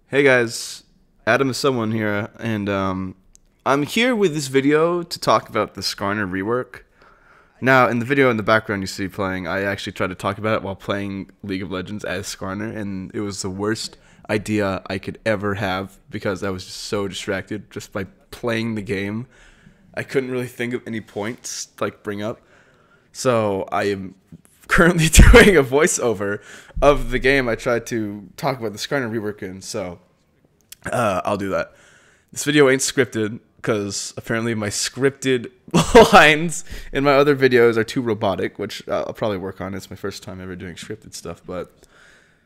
Hey guys, Adam is someone here, and I'm here with this video to talk about the Skarner rework. Now, in the video in the background you see playing, I actually tried to talk about it while playing League of Legends as Skarner, and it was the worst idea I could ever have because I was just so distracted just by playing the game. I couldn't really think of any points to bring up. So I am currently doing a voiceover of the game I tried to talk about the Skarner rework in, so I'll do that. This video ain't scripted because apparently my scripted lines in my other videos are too robotic, which I'll probably work on. It's my first time ever doing scripted stuff, but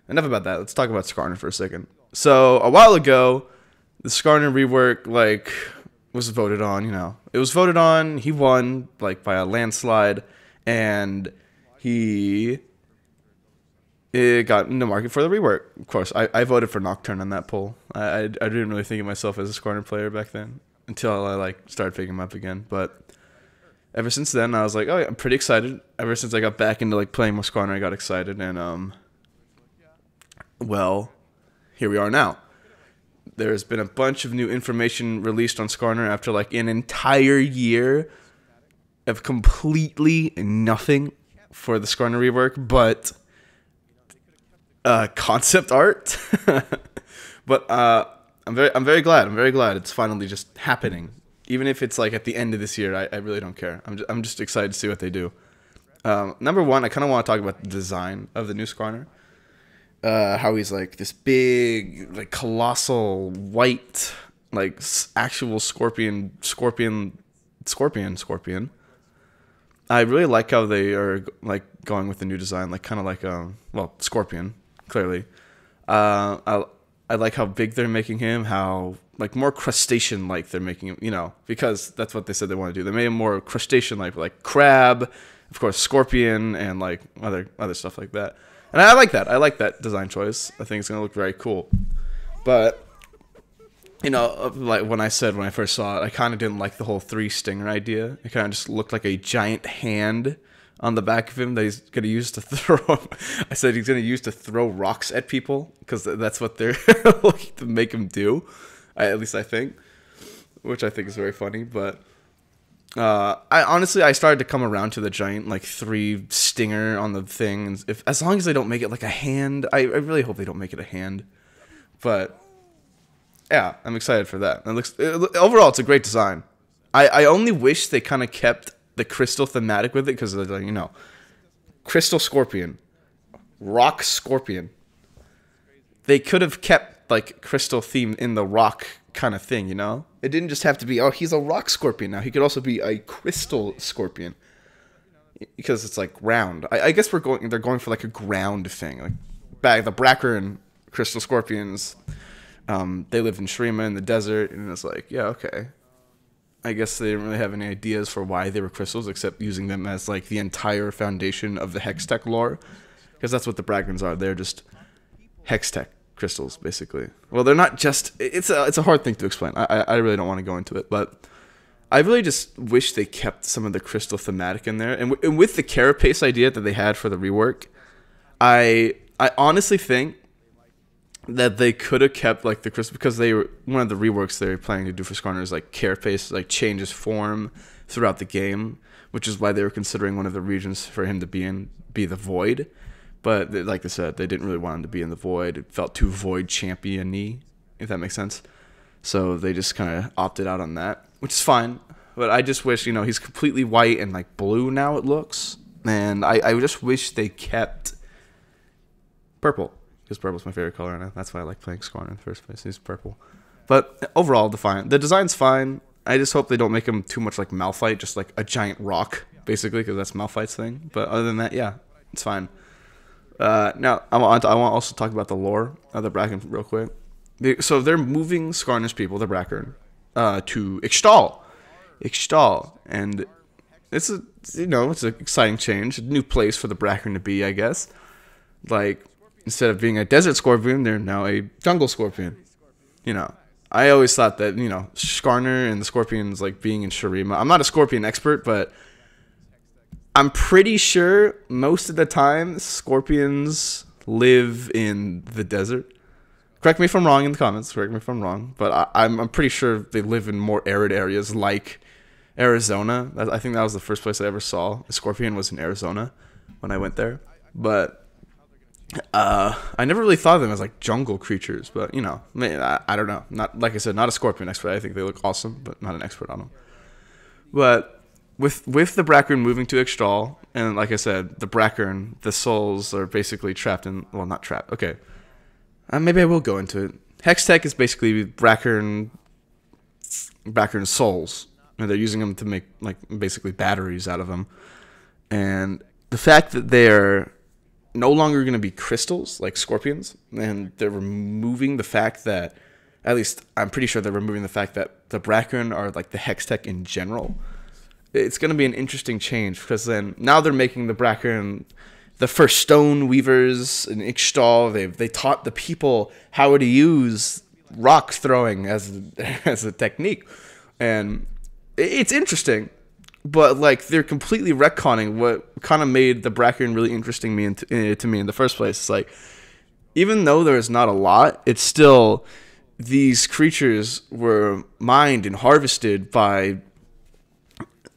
enough about that. Let's talk about Skarner for a second. So a while ago, the Skarner rework was voted on. It was voted on. He won by a landslide, and it got in the market for the rework. Of course, I voted for Nocturne on that poll. I didn't really think of myself as a Skarner player back then until I started picking him up again. But ever since then, I was like, oh yeah, I'm pretty excited. Ever since I got back into playing more Skarner, I got excited, and well, here we are now. There's been a bunch of new information released on Skarner after an entire year of completely nothing for the Skarner rework, but concept art. But I'm very glad. I'm very glad it's finally just happening. Even if it's at the end of this year, I really don't care. I'm just excited to see what they do. Number one, I kind of want to talk about the design of the new Skarner. How he's this big, colossal white, actual scorpion. I really like how they are going with the new design, Scorpion, clearly. I like how big they're making him, how more crustacean they're making him, because that's what they said they want to do. They made him more crustacean like crab, of course scorpion, and other stuff like that. And I like that. I like that design choice. I think it's gonna look very cool. But when I first saw it, I kind of didn't like the whole 3 stinger idea. It kind of just looked like a giant hand on the back of him that he's gonna use to throw. I said he's gonna use to throw rocks at people because that's what they're looking to make him do. At least I think, which I think is very funny. But I started to come around to the giant 3 stinger on the thing. And as long as they don't make it a hand, I really hope they don't make it a hand. But yeah, I'm excited for that. Overall, it's a great design. I only wish they kind of kept the crystal thematic with it because crystal scorpion, rock scorpion. They could have kept crystal theme in the rock kind of thing. It didn't just have to be, oh, he's a rock scorpion now. He could also be a crystal scorpion because it's round. I guess they're going for a ground thing. The Bracker and crystal scorpions. They lived in Shrima in the desert, and it's yeah, okay. I guess they didn't really have any ideas for why they were crystals, except using them as the entire foundation of the Hextech lore, because that's what the Brackens are. They're just Hextech crystals, basically. Well, they're not just. It's a hard thing to explain. I really don't want to go into it, but I really just wish they kept some of the crystal thematic in there, and with the carapace idea that they had for the rework, I honestly think that they could have kept the crystal, because they were one of the reworks they're planning to do for Skarner is carapace changes form throughout the game, which is why they were considering one of the regions for him to be the Void. But like I said, they didn't really want him to be in the Void. It felt too Void champion-y, if that makes sense. So they just kind of opted out on that, which is fine. But I just wish, he's completely white and blue now it looks, and I just wish they kept purple. Because purple's my favorite color, and that's why I like playing Skarner in the first place. He's purple. But overall, the design's fine. I just hope they don't make him too much like Malphite, just a giant rock, basically, because that's Malphite's thing. But other than that, yeah, it's fine. Now, I want to also talk about the lore of the Bracken real quick. So they're moving Skarner's people, the Bracken, to Ixtal. And it's it's an exciting change. A new place for the Bracken to be, I guess. Instead of being a desert scorpion, they're now a jungle scorpion. I always thought that, Skarner and the scorpions being in Shurima. I'm not a scorpion expert, but I'm pretty sure most of the time scorpions live in the desert. Correct me if I'm wrong in the comments. Correct me if I'm wrong, but I'm pretty sure they live in more arid areas like Arizona. I think that was the first place I ever saw a scorpion was in Arizona when I went there. But I never really thought of them as like jungle creatures. But you know, I don't know. Not like I said, not a scorpion expert. I think they look awesome, but not an expert on them. But with the Brackern moving to Ixtal, and like I said, the Brackern, the souls are basically trapped in. Well, not trapped. Okay. Maybe I will go into it. Hextech is basically Brackern souls, and they're using them to make like basically batteries out of them. And the fact that they're no longer going to be crystals like scorpions, and they're removing the fact that, at least I'm pretty sure they're removing the fact that the Brackern are like the Hextech in general. It's going to be an interesting change because then now they're making the Brackern the first stone weavers in Ixtal. They taught the people how to use rock throwing as a technique, and it's interesting. But like they're completely retconning what kind of made the Brackern really interesting to me in the first place. It's like even though there's not a lot, it's still these creatures were mined and harvested by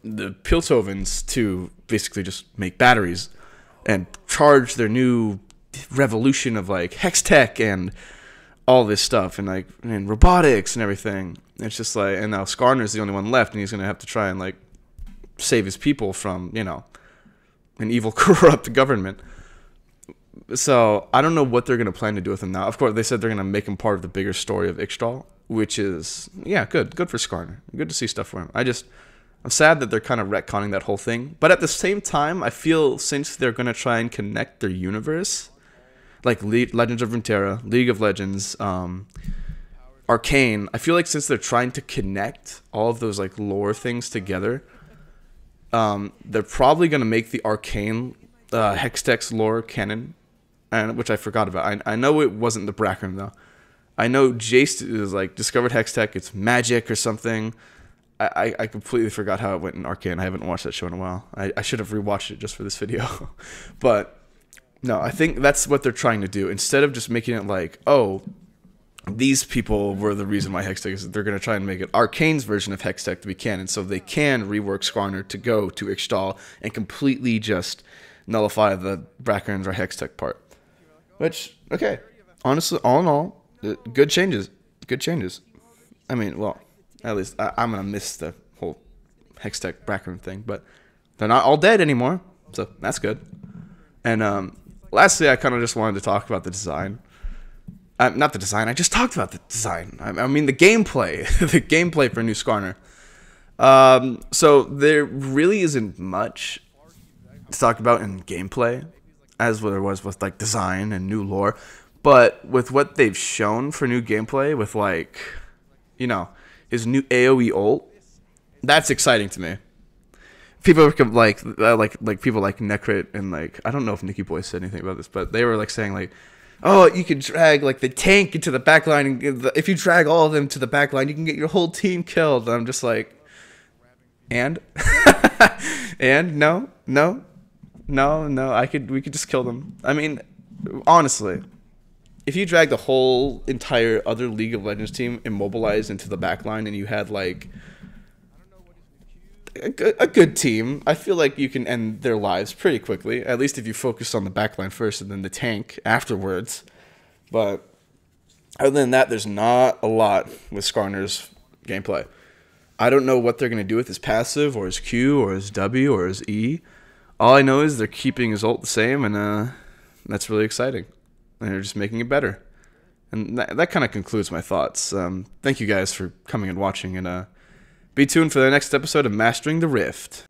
the Piltovens to basically just make batteries and charge their new revolution of like Hextech and all this stuff and like and robotics and everything. It's just like, and now Skarner's the only one left, and he's gonna have to try and like save his people from, you know, an evil, corrupt government. So I don't know what they're gonna plan to do with him now. Of course, they said they're gonna make him part of the bigger story of Ixtal, which is good for Skarner. Good to see stuff for him. I'm sad that they're kind of retconning that whole thing. But at the same time, I feel since they're going to try and connect their universe, like Legends of Runeterra, League of Legends, Arcane, I feel like since they're trying to connect all of those like lore things together, they're probably going to make the Arcane Hextech's lore canon, and which I forgot about. I know it wasn't the Brackern, though. I know Jace is like discovered Hextech. It's magic or something. I completely forgot how it went in Arcane. I haven't watched that show in a while. I should have rewatched it just for this video. But no, I think that's what they're trying to do. Instead of just making it like, oh, these people were the reason why Hextech is, they're going to try and make it Arcane's version of Hextech to be canon, so they can rework Skarner to go to Ixtal and completely just nullify the Brackerns or Hextech part. Which, okay, honestly, all in all, good changes. Good changes. I mean, well, at least I'm going to miss the whole Hextech Brackern thing, but they're not all dead anymore, so that's good. And lastly, I kind of just wanted to talk about the design. Not the design, I just talked about the design. I mean the gameplay. The gameplay for New Skarner. So there really isn't much to talk about in gameplay, as there was with like design and new lore. But with what they've shown for new gameplay, with like, you know, his new AoE ult, that's exciting to me. People are like people like Necrit and like, I don't know if Nicky Boy said anything about this, but they were like saying like, oh, you can drag like the tank into the backline, and if you drag all of them to the backline, you can get your whole team killed. And I'm just like, and and no, we could just kill them. I mean, honestly, if you drag the whole entire other League of Legends team immobilized into the backline and you had like a good team, I feel like you can end their lives pretty quickly, at least if you focus on the backline first and then the tank afterwards. But other than that, there's not a lot with Skarner's gameplay. I don't know what they're going to do with his passive or his Q or his W or his E. All I know is they're keeping his ult the same, and that's really exciting. And they're just making it better. And that kind of concludes my thoughts. Thank you guys for coming and watching, and be tuned for the next episode of Mastering the Rift.